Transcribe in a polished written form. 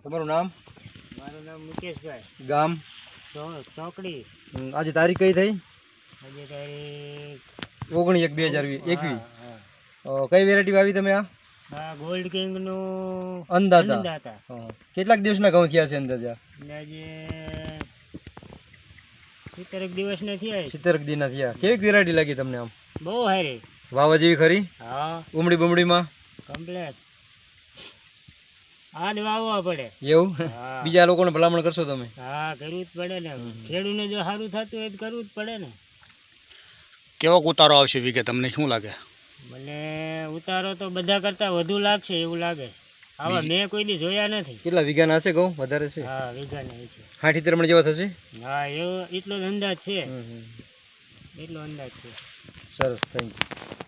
તમારું નામ? મારું નામ મુકેશભાઈ. ગામ? ચોકડી. આજે તારીખ કઈ થઈ? આજે તારીખ 19/1/2021. કઈ વેરાયટી વાવી તમે? આ ગોલ્ડ કિંગ નું અંદાતા. કેટલાક દિવસના ઘઉં થયા છે અંદાજા? આજે 70 દિવસના થયા. 70 દિનના થયા. કેવી વેરાયટી લાગી તમને? આમ બહુ સારી. વાવા જેવી ખરી? હા. ઉમડી બમડીમાં કમ્પ્લેટ. આજ વાવવા પડે એવું? બીજા લોકોને ભલામણ કરશો તમે? હા, કરવું જ પડે ને. ખેડૂતને જો સારું થતું હોય તો કરવું જ પડે ને. કેવો ઉતારો આવશે વીઘે તમને શું લાગે? મને ઉતારો તો બધા કરતા વધુ લાગશે એવું લાગે. આવા મેં કોઈ દી જોયા નથી. કેટલા વીઘાના હશે ઘઉં? વધારે છે? હા, વીઘાના છે. 60-70 મણ જેવા થશે? હા, એવો એટલો જ અંદાજ છે. એટલો અંદાજ છે. સરસ, થેન્ક યુ.